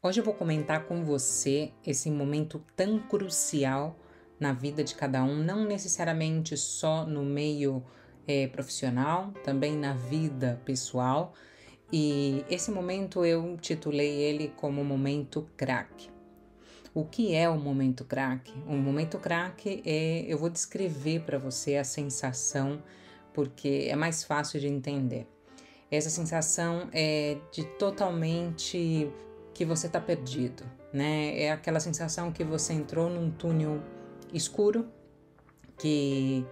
Hoje eu vou comentar com você esse momento tão crucial na vida de cada um, não necessariamente só no meio profissional, também na vida pessoal. E esse momento eu titulei ele como momento crack. O que é o momento crack? O momento crack eu vou descrever para você a sensação, porque é mais fácil de entender. Essa sensação é de totalmente que você está perdido, né? É aquela sensação que você entrou num túnel escuro, que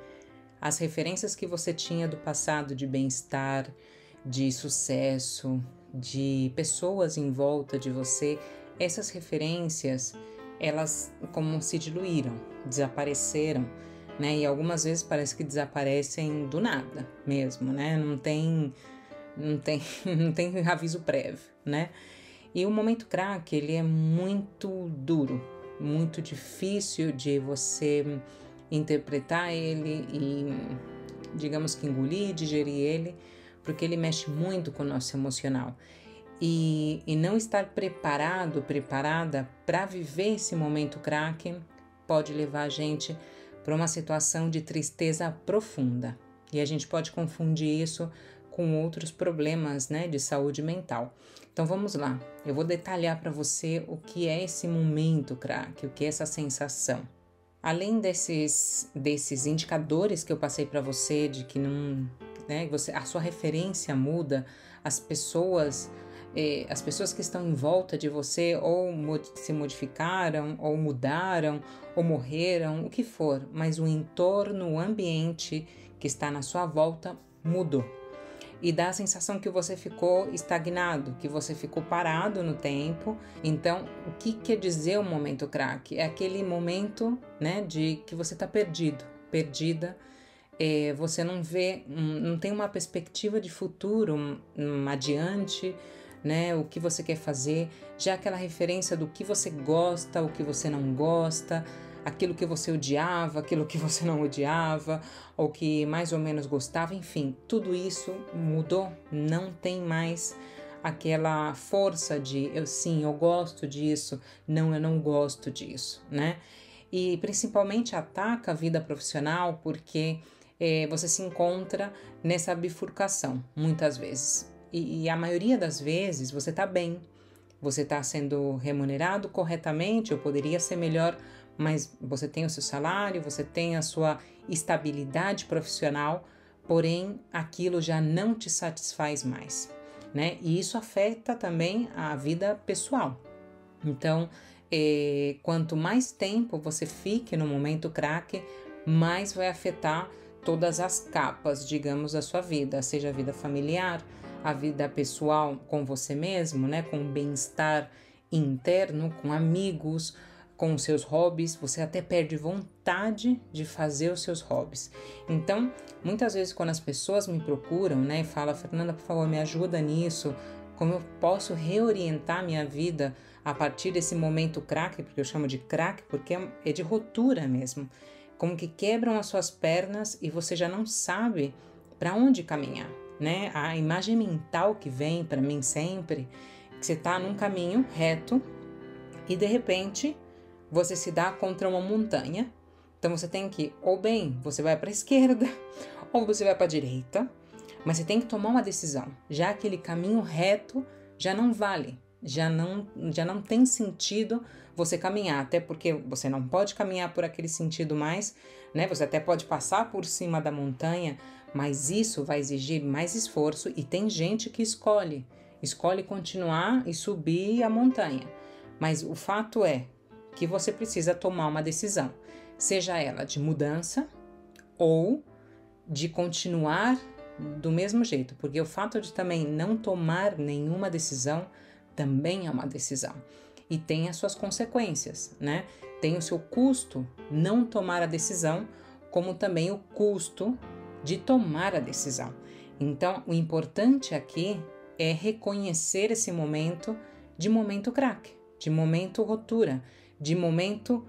as referências que você tinha do passado de bem-estar, de sucesso, de pessoas em volta de você, essas referências, elas como se diluíram, desapareceram, né? E algumas vezes parece que desaparecem do nada mesmo, né? Não tem aviso prévio, né? E o momento crack, ele é muito duro, muito difícil de você interpretar ele e, digamos que engolir, digerir ele, porque ele mexe muito com o nosso emocional. E não estar preparada para viver esse momento crack pode levar a gente para uma situação de tristeza profunda. E a gente pode confundir isso com outros problemas, né, de saúde mental. Então vamos lá, eu vou detalhar para você o que é esse momento crack, o que é essa sensação. Além desses indicadores que eu passei para você de que não, né, a sua referência muda, as pessoas que estão em volta de você ou se modificaram, ou mudaram, ou morreram, o que for, mas o entorno, o ambiente que está na sua volta mudou. E dá a sensação que você ficou estagnado, que você ficou parado no tempo. Então, o que quer dizer o momento crack? É aquele momento, né, de que você está perdida, você não vê, não tem uma perspectiva de futuro adiante, né, o que você quer fazer, já aquela referência do que você gosta, o que você não gosta, aquilo que você odiava, aquilo que você não odiava, ou que mais ou menos gostava, enfim, tudo isso mudou, não tem mais aquela força de eu gosto disso, não, eu não gosto disso, né? E principalmente ataca a vida profissional porque você se encontra nessa bifurcação, muitas vezes. E a maioria das vezes você está bem, você está sendo remunerado corretamente, ou poderia ser melhor, mas você tem o seu salário, você tem a sua estabilidade profissional, porém aquilo já não te satisfaz mais, né? E isso afeta também a vida pessoal. Então, quanto mais tempo você fique no momento crack, mais vai afetar todas as capas, digamos, da sua vida, seja a vida familiar, a vida pessoal com você mesmo, né? Com o bem-estar interno, com amigos, com os seus hobbies, você até perde vontade de fazer os seus hobbies. Então, muitas vezes quando as pessoas me procuram, né, e falam, Fernanda, por favor, me ajuda nisso, como eu posso reorientar minha vida a partir desse momento crack, porque eu chamo de crack, porque é de rotura mesmo, como que quebram as suas pernas e você já não sabe para onde caminhar, né? A imagem mental que vem para mim sempre, que você está num caminho reto e de repente você se dá contra uma montanha. Então você tem que, ou bem, você vai para a esquerda, ou você vai para a direita, mas você tem que tomar uma decisão. Já aquele caminho reto já não vale, já não tem sentido você caminhar, até porque você não pode caminhar por aquele sentido mais, né? Você até pode passar por cima da montanha, mas isso vai exigir mais esforço e tem gente que escolhe continuar e subir a montanha. Mas o fato é que você precisa tomar uma decisão, seja ela de mudança ou de continuar do mesmo jeito, porque o fato de também não tomar nenhuma decisão também é uma decisão e tem as suas consequências, né? Tem o seu custo não tomar a decisão, como também o custo de tomar a decisão. Então, o importante aqui é reconhecer esse momento de momento crack, de momento ruptura, de momento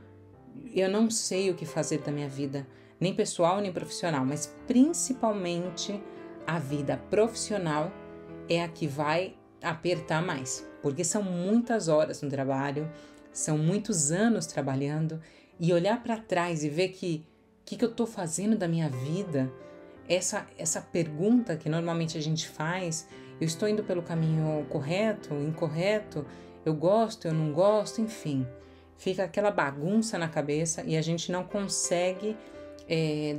eu não sei o que fazer da minha vida, nem pessoal nem profissional, mas principalmente a vida profissional é a que vai apertar mais, porque são muitas horas no trabalho, são muitos anos trabalhando, e olhar para trás e ver que eu estou fazendo da minha vida, essa pergunta que normalmente a gente faz, eu estou indo pelo caminho correto, incorreto, eu gosto, eu não gosto, enfim, fica aquela bagunça na cabeça e a gente não consegue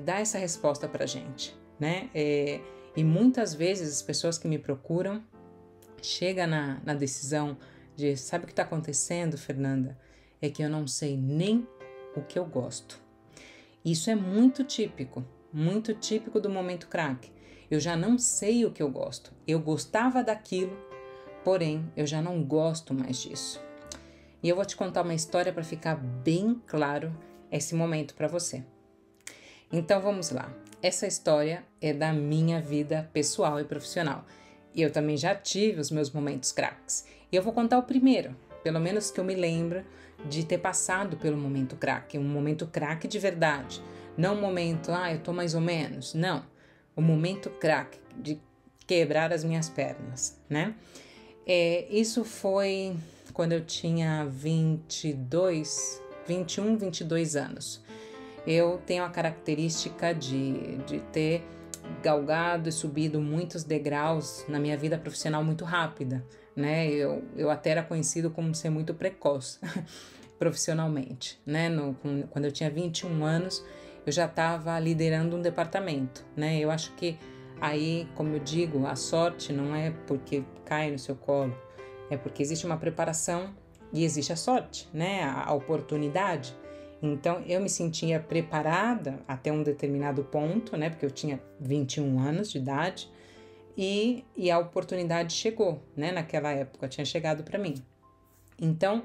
dar essa resposta para a gente, né? E muitas vezes as pessoas que me procuram chegam na decisão de, sabe o que está acontecendo, Fernanda? É que eu não sei nem o que eu gosto. Isso é muito típico do momento crack. Eu já não sei o que eu gosto. Eu gostava daquilo, porém eu já não gosto mais disso. E eu vou te contar uma história para ficar bem claro esse momento para você. Então vamos lá. Essa história é da minha vida pessoal e profissional. E eu também já tive os meus momentos cracks. E eu vou contar o primeiro, pelo menos que eu me lembro de ter passado pelo momento crack. Um momento crack de verdade. Não um momento, eu tô mais ou menos. Não. O momento crack de quebrar as minhas pernas, né? Isso foi quando eu tinha 22 anos. Eu tenho a característica de ter galgado e subido muitos degraus na minha vida profissional muito rápida, né? Eu até era conhecido como ser muito precoce profissionalmente, né? Quando eu tinha 21 anos, eu já estava liderando um departamento, né? Eu acho que aí, como eu digo, a sorte não é porque cai no seu colo, é porque existe uma preparação e existe a sorte, né? A oportunidade. Então, eu me sentia preparada até um determinado ponto, né? Porque eu tinha 21 anos de idade e a oportunidade chegou, né? Naquela época, tinha chegado para mim. Então,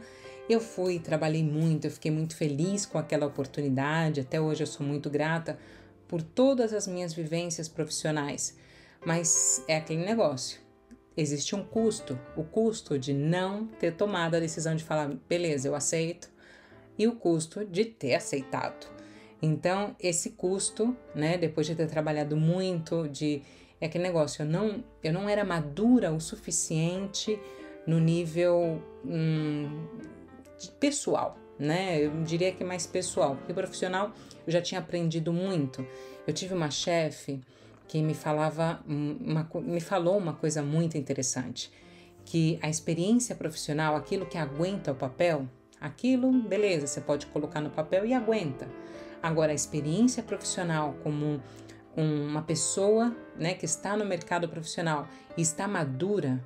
eu trabalhei muito, eu fiquei muito feliz com aquela oportunidade. Até hoje eu sou muito grata por todas as minhas vivências profissionais. Mas é aquele negócio. Existe um custo, o custo de não ter tomado a decisão de falar, beleza, eu aceito, e o custo de ter aceitado. Então, esse custo, né, depois de ter trabalhado muito, é aquele negócio, eu não era madura o suficiente no nível pessoal, né? Eu diria que mais pessoal, porque profissional eu já tinha aprendido muito. Eu tive uma chefe que me falou uma coisa muito interessante, que a experiência profissional, aquilo que aguenta o papel, aquilo, beleza, você pode colocar no papel e aguenta. Agora, a experiência profissional como uma pessoa, né, que está no mercado profissional e está madura,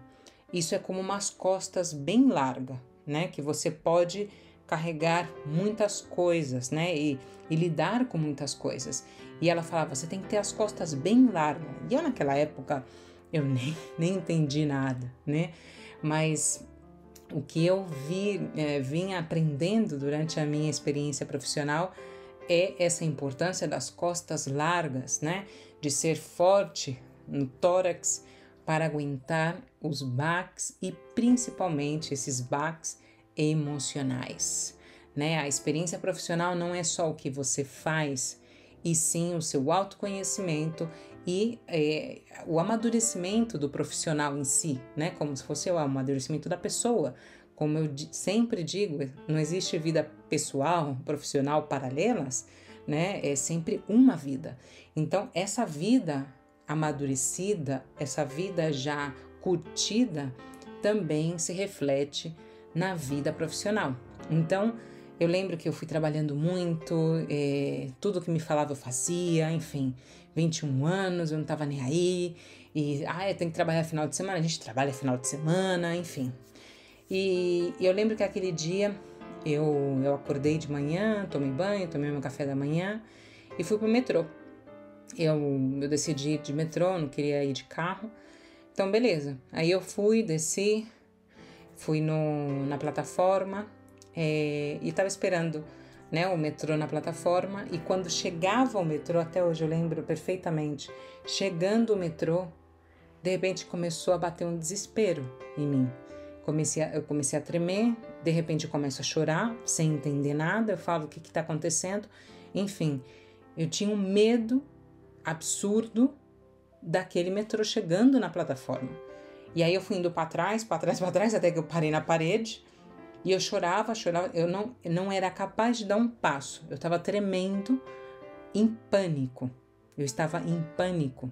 isso é como umas costas bem largas, né, que você pode carregar muitas coisas, né, e lidar com muitas coisas. E ela falava, você tem que ter as costas bem largas. E eu naquela época, eu nem entendi nada, né, mas o que eu vim aprendendo durante a minha experiência profissional é essa importância das costas largas, né? De ser forte no tórax para aguentar os baques e principalmente esses baques emocionais, né? A experiência profissional não é só o que você faz, e sim o seu autoconhecimento e o amadurecimento do profissional em si, né? Como se fosse o amadurecimento da pessoa. Como eu sempre digo, não existe vida pessoal, profissional paralelas, né? É sempre uma vida. Então, essa vida amadurecida, essa vida já curtida, também se reflete na vida profissional. Então, eu lembro que eu fui trabalhando muito, tudo que me falava eu fazia, enfim, 21 anos, eu não estava nem aí, e eu tenho que trabalhar final de semana, a gente trabalha final de semana, enfim. E eu lembro que aquele dia eu acordei de manhã, tomei banho, tomei meu café da manhã e fui pro metrô. Eu decidi ir de metrô, não queria ir de carro, então beleza. Aí eu desci, fui na plataforma, e estava esperando, né, o metrô na plataforma, e quando chegava o metrô, até hoje eu lembro perfeitamente, chegando o metrô, de repente começou a bater um desespero em mim. Eu comecei a tremer, de repente eu começo a chorar, sem entender nada, eu falo o que está acontecendo. Enfim, eu tinha um medo absurdo daquele metrô chegando na plataforma. E aí eu fui indo para trás, até que eu parei na parede. E eu chorava, eu não era capaz de dar um passo. Eu estava tremendo, em pânico. Eu estava em pânico,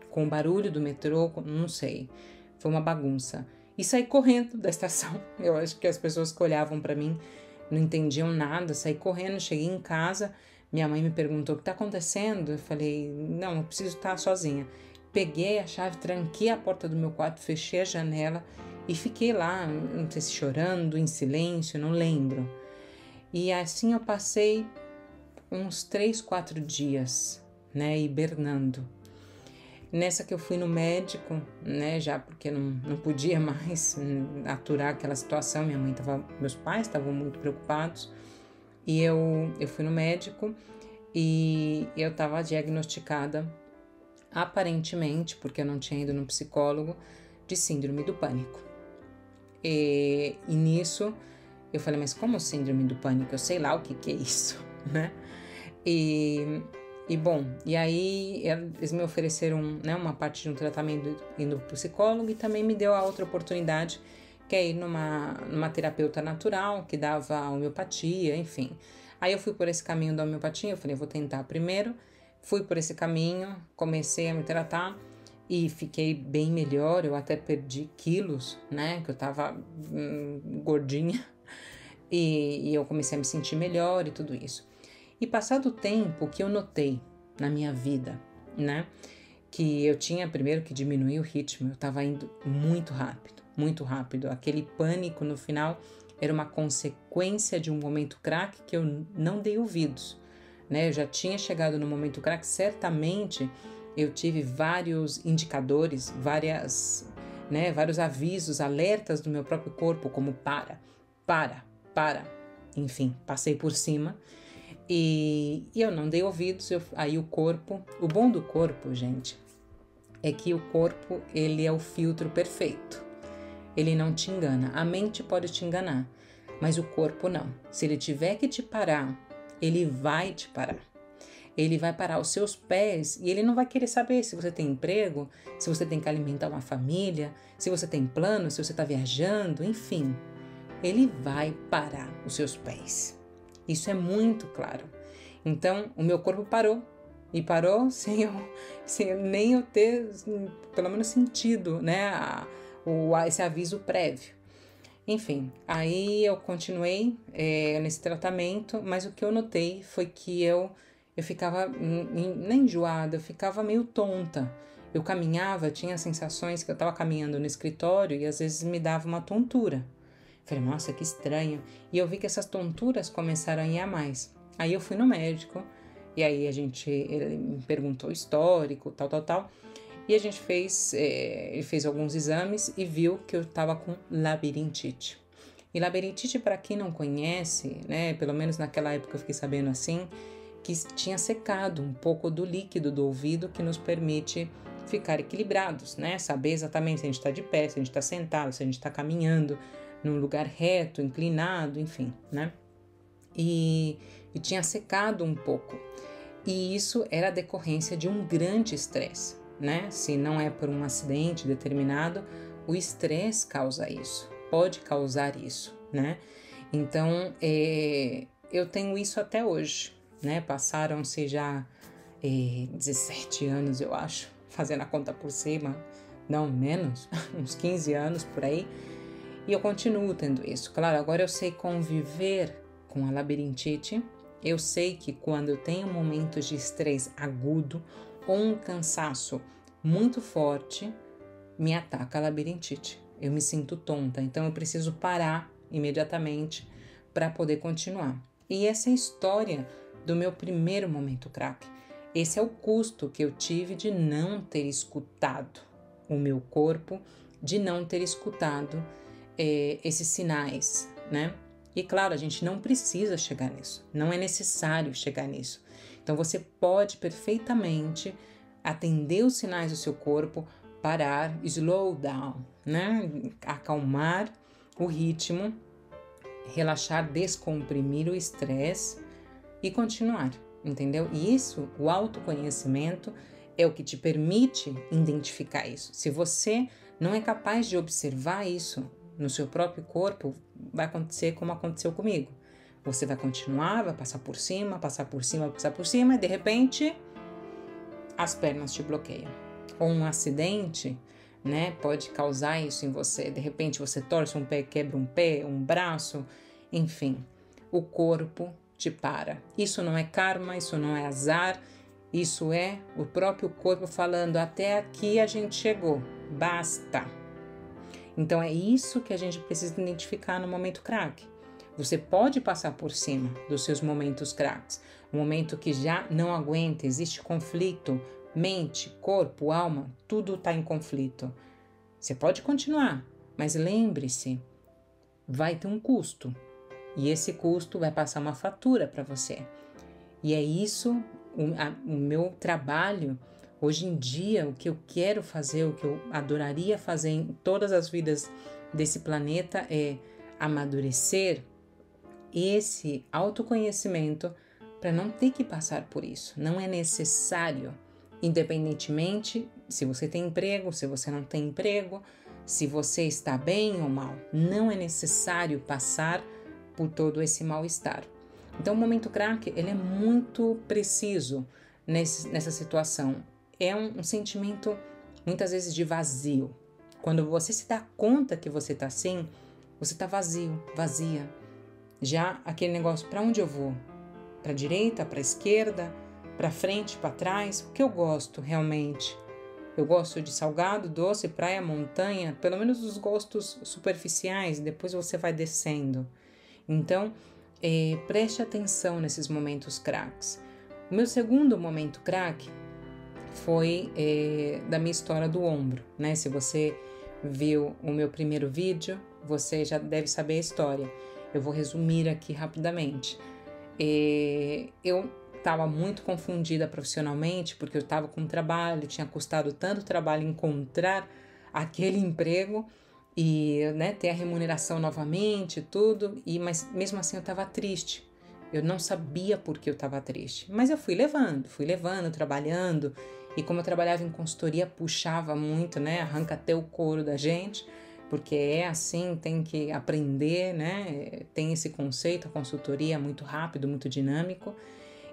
com o barulho do metrô, não sei. Foi uma bagunça. E saí correndo da estação. Eu acho que as pessoas que olhavam para mim não entendiam nada. Saí correndo, cheguei em casa. Minha mãe me perguntou o que está acontecendo. Eu falei, não, eu preciso estar sozinha. Peguei a chave, tranquei a porta do meu quarto, fechei a janela e fiquei lá, não sei se chorando, em silêncio, não lembro. E assim eu passei uns 3, 4 dias, né, hibernando. Nessa que eu fui no médico, né, já porque não podia mais aturar aquela situação, meus pais estavam muito preocupados, e eu fui no médico e eu estava diagnosticada, aparentemente, porque eu não tinha ido no psicólogo, de síndrome do pânico. E nisso eu falei, mas como síndrome do pânico? Eu sei lá o que é isso, né? E aí eles me ofereceram, né, uma parte de um tratamento indo para o psicólogo e também me deu a outra oportunidade, que é ir numa terapeuta natural, que dava homeopatia, enfim. Aí eu fui por esse caminho da homeopatia, eu falei, vou tentar primeiro. Fui por esse caminho, comecei a me tratar e fiquei bem melhor. Eu até perdi quilos, né, que eu tava gordinha. E eu comecei a me sentir melhor e tudo isso. E passado o tempo, o que eu notei na minha vida, né? Que eu tinha primeiro que diminuir o ritmo, eu estava indo muito rápido, muito rápido. Aquele pânico no final era uma consequência de um momento crack que eu não dei ouvidos, né? Eu já tinha chegado no momento crack, certamente eu tive vários indicadores, vários avisos, alertas do meu próprio corpo, como para, enfim, passei por cima. E eu não dei ouvidos, aí o bom do corpo, gente, é que o corpo, ele é o filtro perfeito. Ele não te engana. A mente pode te enganar, mas o corpo não. Se ele tiver que te parar, ele vai te parar. Ele vai parar os seus pés e ele não vai querer saber se você tem emprego, se você tem que alimentar uma família, se você tem plano, se você está viajando, enfim. Ele vai parar os seus pés. Isso é muito claro. Então, o meu corpo parou. E parou sem nem eu ter, pelo menos, sentido, né, esse aviso prévio. Enfim, aí eu continuei nesse tratamento, mas o que eu notei foi que eu ficava nem enjoada, eu ficava meio tonta. Eu caminhava, tinha sensações que eu estava caminhando no escritório e às vezes me dava uma tontura. Falei, nossa, que estranho. E eu vi que essas tonturas começaram a ir a mais. Aí eu fui no médico, e aí ele me perguntou o histórico, tal. E a gente ele fez alguns exames e viu que eu estava com labirintite. E labirintite, para quem não conhece, né, pelo menos naquela época eu fiquei sabendo assim, que tinha secado um pouco do líquido do ouvido que nos permite ficar equilibrados, né? Saber exatamente se a gente está de pé, se a gente está sentado, se a gente está caminhando num lugar reto, inclinado, enfim, né? E tinha secado um pouco. E isso era decorrência de um grande estresse, né? Se não é por um acidente determinado, o estresse causa isso, pode causar isso, né? Então, eu tenho isso até hoje, né? Passaram-se já 17 anos, eu acho, fazendo a conta por cima, não menos, uns 15 anos por aí. E eu continuo tendo isso. Claro, agora eu sei conviver com a labirintite. Eu sei que quando eu tenho momentos de estresse agudo ou um cansaço muito forte, me ataca a labirintite. Eu me sinto tonta, então eu preciso parar imediatamente para poder continuar. E essa é a história do meu primeiro momento crack. Esse é o custo que eu tive de não ter escutado o meu corpo, de não ter escutado esses sinais, né? E claro, a gente não precisa chegar nisso, não é necessário chegar nisso. Então você pode perfeitamente atender os sinais do seu corpo, parar, slow down, né? Acalmar o ritmo, relaxar, descomprimir o estresse e continuar, entendeu? E isso, o autoconhecimento é o que te permite identificar isso. Se você não é capaz de observar isso no seu próprio corpo, vai acontecer como aconteceu comigo. Você vai continuar, vai passar por cima, passar por cima, passar por cima, e de repente as pernas te bloqueiam. Ou um acidente, né, pode causar isso em você. De repente você torce um pé, quebra um pé, um braço, enfim, o corpo te para. Isso não é karma, isso não é azar, isso é o próprio corpo falando: até aqui a gente chegou, basta. Então é isso que a gente precisa identificar no momento crack. Você pode passar por cima dos seus momentos cracks, um momento que já não aguenta, existe conflito, mente, corpo, alma, tudo está em conflito. Você pode continuar, mas lembre-se, vai ter um custo. E esse custo vai passar uma fatura para você. E é isso, o meu trabalho, hoje em dia, o que eu quero fazer, o que eu adoraria fazer em todas as vidas desse planeta é amadurecer esse autoconhecimento para não ter que passar por isso. Não é necessário, independentemente se você tem emprego, se você não tem emprego, se você está bem ou mal. Não é necessário passar por todo esse mal-estar. Então o momento crack, ele é muito preciso nessa situação. É um sentimento, muitas vezes, de vazio. Quando você se dá conta que você está assim, você está vazio, vazia. Já aquele negócio, para onde eu vou? Para a direita, para a esquerda, para frente, para trás? O que eu gosto realmente? Eu gosto de salgado, doce, praia, montanha, pelo menos os gostos superficiais, depois você vai descendo. Então, preste atenção nesses momentos cracks. O meu segundo momento crack foi da minha história do ombro, né? Se você viu o meu primeiro vídeo, você já deve saber a história. Eu vou resumir aqui rapidamente. Eu estava muito confundida profissionalmente, porque eu estava com trabalho, tinha custado tanto trabalho encontrar aquele emprego e, né, ter a remuneração novamente, tudo, mas mesmo assim eu estava triste. Eu não sabia por que eu estava triste, mas eu fui levando, trabalhando, e como eu trabalhava em consultoria, puxava muito, né, arranca até o couro da gente, porque é assim, tem que aprender, né, tem esse conceito, a consultoria é muito rápido, muito dinâmico,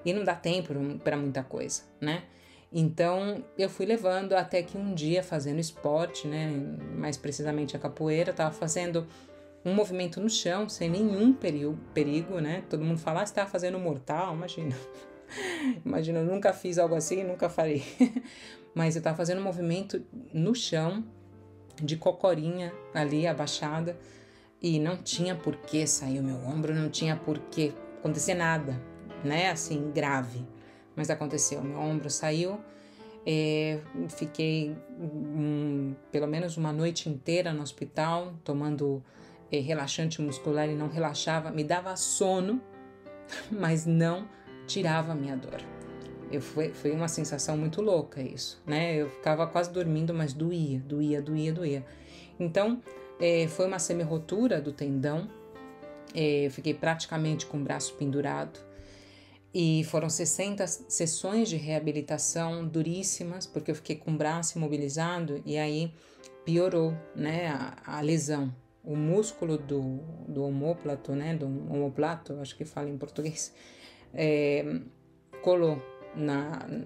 e não dá tempo para muita coisa, né. Então, eu fui levando até que um dia, fazendo esporte, né, mais precisamente a capoeira, estava fazendo um movimento no chão, sem nenhum perigo, né? Todo mundo fala, você estava fazendo mortal, imagina. Imagina, eu nunca fiz algo assim, nunca farei. Mas eu estava fazendo um movimento no chão, de cocorinha, ali, abaixada, e não tinha por que sair o meu ombro, não tinha por que acontecer nada, né? Assim, grave. Mas aconteceu, meu ombro saiu, fiquei pelo menos uma noite inteira no hospital, tomando relaxante muscular e não relaxava, me dava sono, mas não tirava a minha dor. Foi uma sensação muito louca isso, né? Eu ficava quase dormindo, mas doía. Então, foi uma semi-rotura do tendão, eu fiquei praticamente com o braço pendurado, e foram 60 sessões de reabilitação duríssimas, porque eu fiquei com o braço imobilizado e aí piorou, né, a lesão. O músculo do omóplato, né, do omoplato, acho que fala em português, colou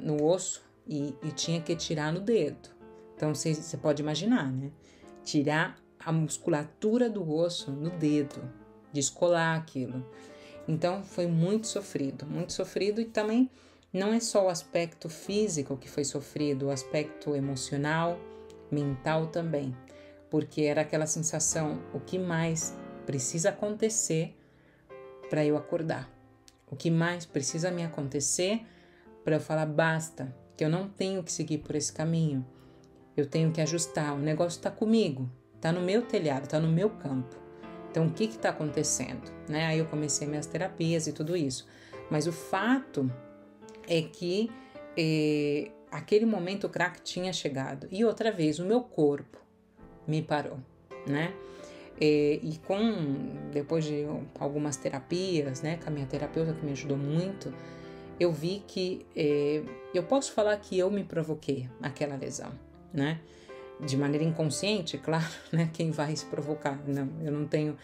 no osso e tinha que tirar no dedo. Então você pode imaginar, né, tirar a musculatura do osso no dedo, descolar aquilo. Então foi muito sofrido, e também não é só o aspecto físico que foi sofrido, o aspecto emocional, mental também, porque era aquela sensação, o que mais precisa acontecer para eu acordar? O que mais precisa me acontecer para eu falar basta, que eu não tenho que seguir por esse caminho, eu tenho que ajustar, o negócio está comigo, está no meu telhado, está no meu campo. Então, o que está acontecendo? Né? Aí eu comecei minhas terapias e tudo isso. Mas o fato é que aquele momento crack tinha chegado. E outra vez, o meu corpo me parou, né? Depois de algumas terapias, né, com a minha terapeuta, que me ajudou muito, eu vi que eu posso falar que eu me provoquei aquela lesão, né? De maneira inconsciente, claro, né? Quem vai se provocar? Não, eu não tenho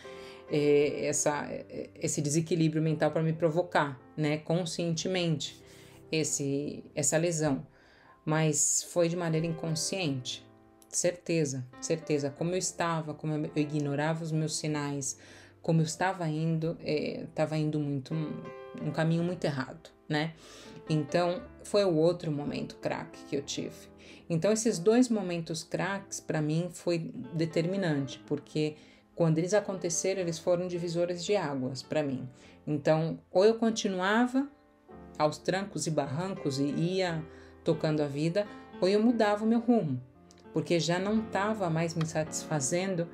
esse desequilíbrio mental para me provocar, né? Conscientemente essa lesão, mas foi de maneira inconsciente. Certeza. Como eu estava, como eu ignorava os meus sinais, como eu estava indo muito um caminho muito errado, né? Então, foi o outro momento crack que eu tive. Então, esses 2 momentos cracks, para mim, foi determinante, porque quando eles aconteceram, eles foram divisores de águas para mim. Então, ou eu continuava aos trancos e barrancos e ia tocando a vida, ou eu mudava o meu rumo, porque já não estava mais me satisfazendo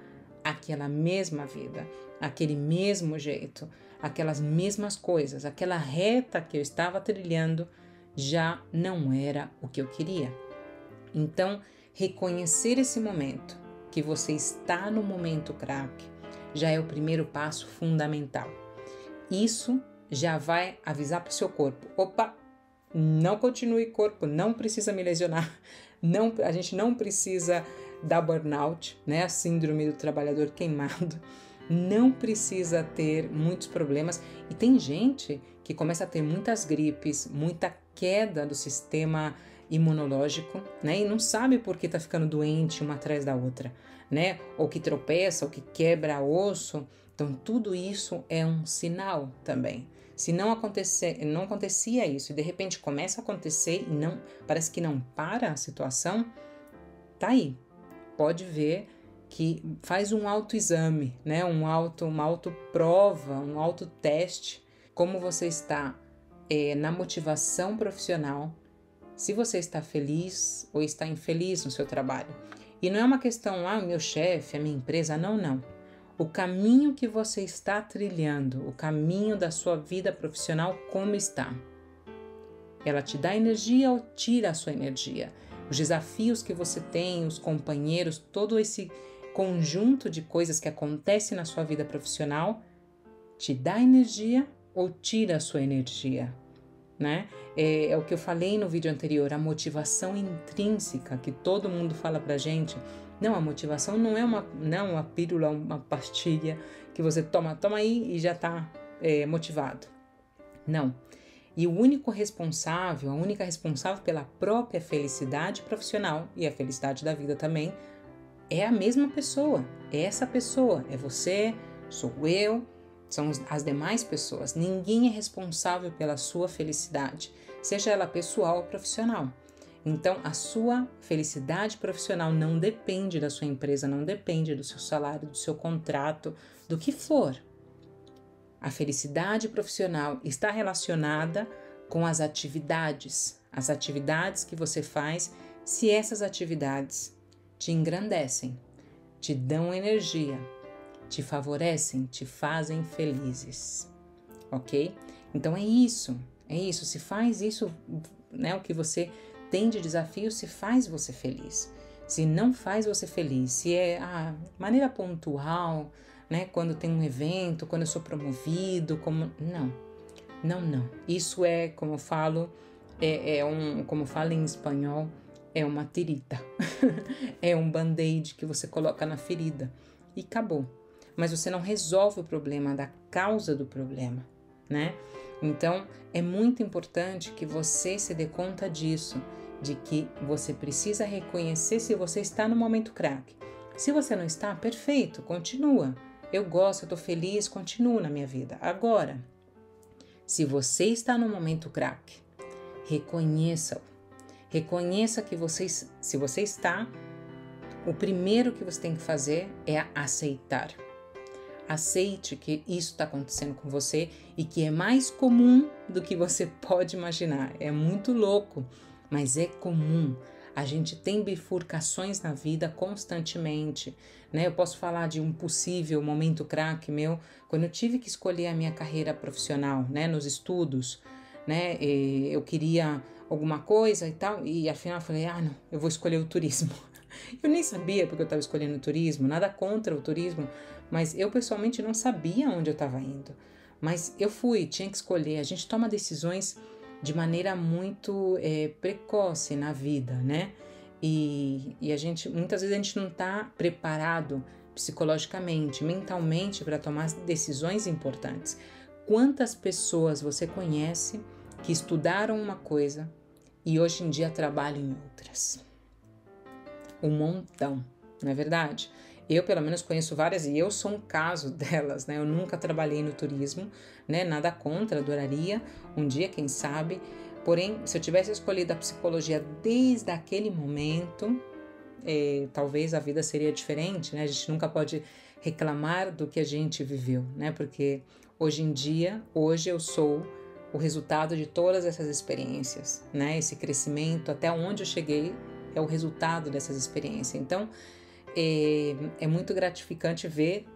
aquela mesma vida, aquele mesmo jeito, aquelas mesmas coisas, aquela reta que eu estava trilhando já não era o que eu queria. Então, reconhecer esse momento, que você está no momento crack, já é o primeiro passo fundamental. Isso já vai avisar para o seu corpo: opa, não continue corpo, não precisa me lesionar, a gente não precisa dar burnout, né? A síndrome do trabalhador queimado, não precisa ter muitos problemas. E tem gente que começa a ter muitas gripes, muita queda do sistema imunológico, né? E não sabe por que tá ficando doente uma atrás da outra, né? Ou que tropeça, ou que quebra osso. Então, tudo isso é um sinal também. Se não acontecia isso e de repente começa a acontecer e parece que não para a situação, tá aí. Pode ver que faz um autoexame, né? Uma autoprova, um autoteste, como você está na motivação profissional, se você está feliz ou está infeliz no seu trabalho. E não é uma questão, meu chefe, a minha empresa, não. O caminho que você está trilhando, o caminho da sua vida profissional, como está? Ela te dá energia ou tira a sua energia? Os desafios que você tem, os companheiros, todo esse conjunto de coisas que acontece na sua vida profissional, te dá energia ou tira a sua energia? Né? É o que eu falei no vídeo anterior, a motivação intrínseca, que todo mundo fala pra gente. Não, a motivação não é uma pílula, uma pastilha que você toma aí e já tá motivado. Não. E a única responsável pela própria felicidade profissional e a felicidade da vida também é a mesma pessoa. É essa pessoa. É você, sou eu, são as demais pessoas. Ninguém é responsável pela sua felicidade, seja ela pessoal ou profissional. Então, a sua felicidade profissional não depende da sua empresa, não depende do seu salário, do seu contrato, do que for. A felicidade profissional está relacionada com as atividades que você faz, se essas atividades te engrandecem, te dão energia, te favorecem, te fazem felizes, ok? Então é isso, se faz isso, né, o que você tem de desafio, se faz você feliz. Se não faz você feliz, se é a maneira pontual, né, quando tem um evento, quando eu sou promovido, não. Isso é, como eu falo, como fala em espanhol, é uma tirita, é um band-aid que você coloca na ferida e acabou. Mas você não resolve o problema da causa do problema, né? Então, é muito importante que você se dê conta disso, de que você precisa reconhecer se você está no momento crack. Se você não está, perfeito, continua. Eu gosto, eu estou feliz, continuo na minha vida. Agora, se você está no momento crack, reconheça-o. Reconheça que se você está, o primeiro que você tem que fazer é aceitar. Aceite que isso está acontecendo com você e que é mais comum do que você pode imaginar. É muito louco, mas é comum. A gente tem bifurcações na vida constantemente, né? Eu posso falar de um possível momento crack meu, quando eu tive que escolher a minha carreira profissional, né? Nos estudos, né? Eu queria alguma coisa e tal, e afinal eu falei, não, eu vou escolher o turismo. Eu nem sabia porque eu estava escolhendo o turismo, nada contra o turismo, mas eu pessoalmente não sabia onde eu estava indo. Mas eu fui, tinha que escolher. A gente toma decisões de maneira muito precoce na vida, né? E muitas vezes a gente não está preparado psicologicamente, mentalmente para tomar decisões importantes. Quantas pessoas você conhece que estudaram uma coisa e hoje em dia trabalham em outras? Um montão, não é verdade? Eu, pelo menos, conheço várias e eu sou um caso delas, né? Eu nunca trabalhei no turismo, né? Nada contra, adoraria um dia, quem sabe. Porém, se eu tivesse escolhido a psicologia desde aquele momento, talvez a vida seria diferente, né? A gente nunca pode reclamar do que a gente viveu, né? Porque hoje em dia, hoje eu sou o resultado de todas essas experiências, né? Esse crescimento, até onde eu cheguei, é o resultado dessas experiências. Então, é muito gratificante ver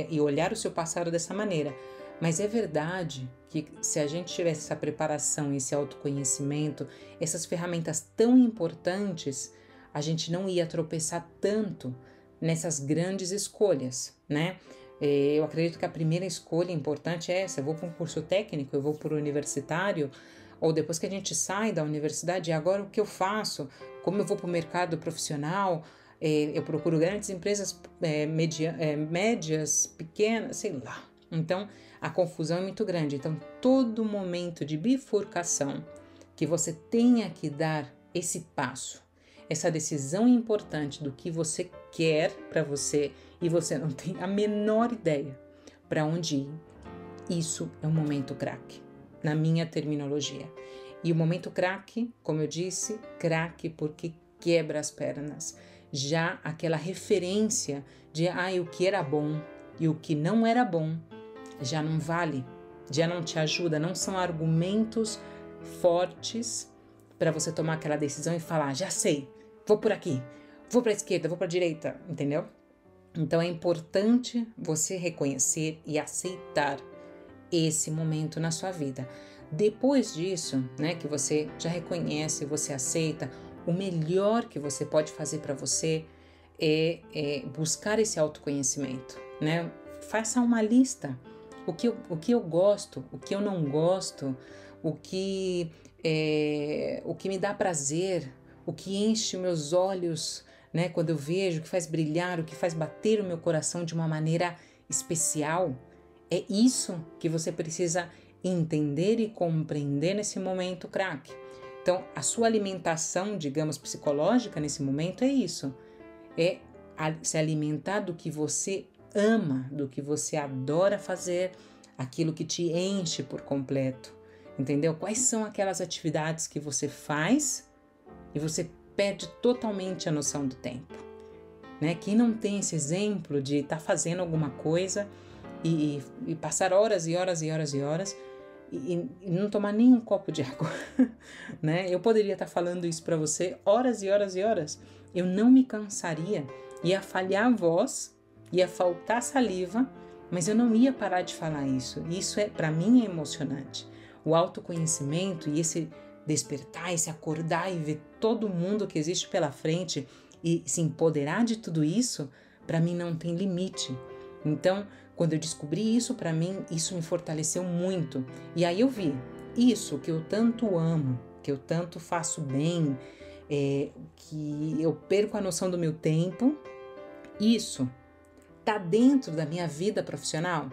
e olhar o seu passado dessa maneira. Mas é verdade que se a gente tivesse essa preparação, esse autoconhecimento, essas ferramentas tão importantes, a gente não ia tropeçar tanto nessas grandes escolhas, né? Eu acredito que a primeira escolha importante é essa: eu vou para um curso técnico, eu vou para o universitário, ou depois que a gente sai da universidade, agora o que eu faço? Como eu vou para o mercado profissional? Eu procuro grandes empresas médias, pequenas, sei lá. Então, a confusão é muito grande. Então, todo momento de bifurcação que você tenha que dar esse passo, essa decisão importante do que você quer para você e você não tem a menor ideia para onde ir, isso é um momento craque, na minha terminologia. E o momento craque, como eu disse, craque porque quebra as pernas. Já aquela referência de o que era bom e o que não era bom já não vale, já não te ajuda, não são argumentos fortes para você tomar aquela decisão e falar, já sei, vou por aqui, vou para a esquerda, vou para a direita, entendeu? Então é importante você reconhecer e aceitar esse momento na sua vida. Depois disso, né, que você já reconhece, você aceita, o melhor que você pode fazer para você é buscar esse autoconhecimento, né? Faça uma lista, o que eu gosto, o que eu não gosto, o que me dá prazer, o que enche meus olhos, né, quando eu vejo, o que faz brilhar, o que faz bater o meu coração de uma maneira especial. É isso que você precisa entender e compreender nesse momento craque. Então, a sua alimentação, digamos, psicológica nesse momento é isso. É se alimentar do que você ama, do que você adora fazer, aquilo que te enche por completo. Entendeu? Quais são aquelas atividades que você faz e você perde totalmente a noção do tempo, né? Quem não tem esse exemplo de estar fazendo alguma coisa e passar horas e horas e horas e horas e não tomar nem um copo de água, né? Eu poderia estar falando isso para você horas e horas e horas. Eu não me cansaria, ia falhar a voz, ia faltar saliva, mas eu não ia parar de falar isso. Isso para mim é emocionante. O autoconhecimento e esse despertar, esse acordar e ver todo mundo que existe pela frente e se empoderar de tudo isso, para mim não tem limite. Então, quando eu descobri isso para mim, isso me fortaleceu muito. E aí eu vi, isso que eu tanto amo, que eu tanto faço bem, que eu perco a noção do meu tempo, isso tá dentro da minha vida profissional?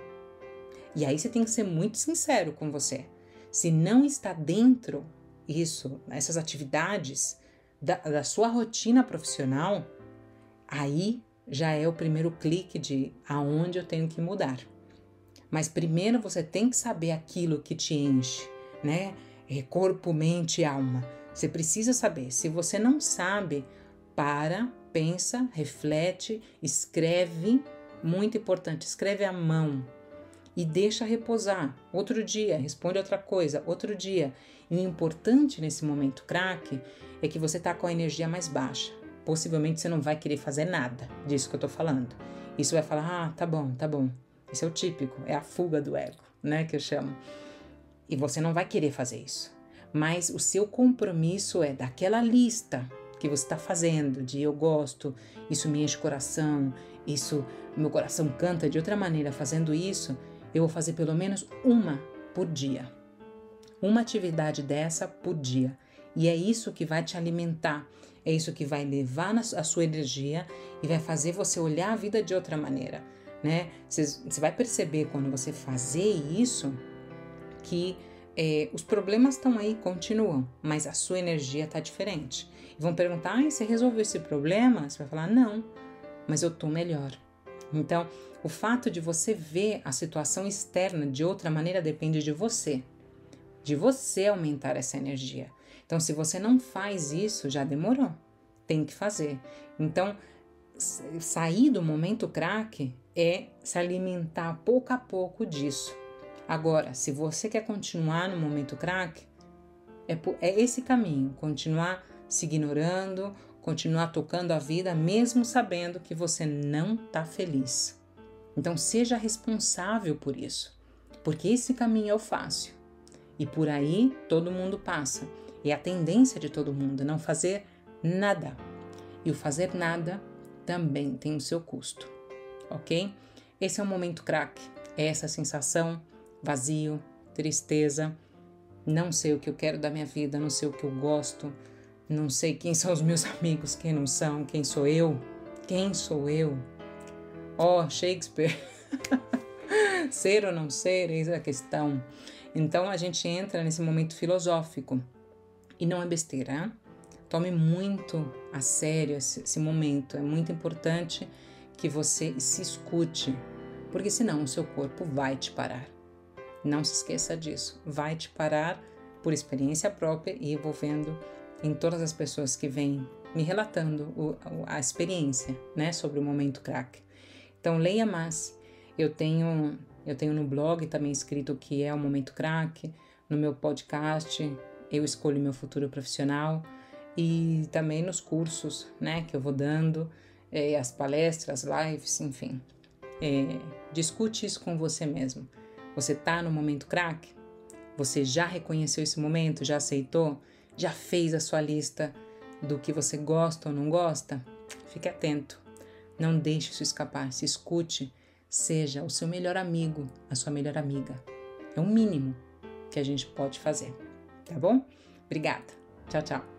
E aí você tem que ser muito sincero com você. Se não está dentro isso, essas atividades da sua rotina profissional, aí já é o primeiro clique de aonde eu tenho que mudar. Mas primeiro você tem que saber aquilo que te enche, né? Corpo, mente e alma. Você precisa saber. Se você não sabe, pensa, reflete, escreve. Muito importante, escreve à mão e deixa reposar. Outro dia, responde outra coisa, outro dia. E o importante nesse momento craque é que você está com a energia mais baixa. Possivelmente você não vai querer fazer nada disso que eu tô falando. Isso vai falar, tá bom. Esse é o típico, é a fuga do ego, né, que eu chamo. E você não vai querer fazer isso. Mas o seu compromisso é daquela lista que você está fazendo, de eu gosto, isso me enche o coração, isso, meu coração canta de outra maneira fazendo isso, eu vou fazer pelo menos uma por dia. Uma atividade dessa por dia. E é isso que vai te alimentar, é isso que vai levar a sua energia e vai fazer você olhar a vida de outra maneira, né? Você vai perceber quando você fazer isso que os problemas estão aí, continuam, mas a sua energia está diferente. E vão perguntar, você resolveu esse problema? Você vai falar, não, mas eu estou melhor. Então, o fato de você ver a situação externa de outra maneira depende de você aumentar essa energia. Então, se você não faz isso, já demorou, tem que fazer. Então, sair do momento craque é se alimentar pouco a pouco disso. Agora, se você quer continuar no momento craque, é esse caminho, continuar se ignorando, continuar tocando a vida, mesmo sabendo que você não está feliz. Então, seja responsável por isso, porque esse caminho é o fácil. E por aí todo mundo passa. É a tendência de todo mundo não fazer nada. E o fazer nada também tem o seu custo, ok? Esse é o momento craque. É essa sensação, vazio, tristeza, não sei o que eu quero da minha vida, não sei o que eu gosto, não sei quem são os meus amigos, quem não são, quem sou eu? Quem sou eu? Shakespeare. Ser ou não ser, eis a questão. Então a gente entra nesse momento filosófico e não é besteira, hein? Tome muito a sério esse momento, é muito importante que você se escute, porque senão o seu corpo vai te parar. Não se esqueça disso, vai te parar por experiência própria e eu vou vendo em todas as pessoas que vêm me relatando a experiência, né, sobre o momento craque. Então leia mais, eu tenho no blog também escrito o que é o momento craque, no meu podcast Eu Escolho Meu Futuro Profissional e também nos cursos, né, que eu vou dando, as palestras, lives, enfim. Discute isso com você mesmo. Você tá no momento craque? Você já reconheceu esse momento? Já aceitou? Já fez a sua lista do que você gosta ou não gosta? Fique atento. Não deixe isso escapar. Se escute. Seja o seu melhor amigo, a sua melhor amiga. É o mínimo que a gente pode fazer. Tá bom? Obrigada. Tchau, tchau.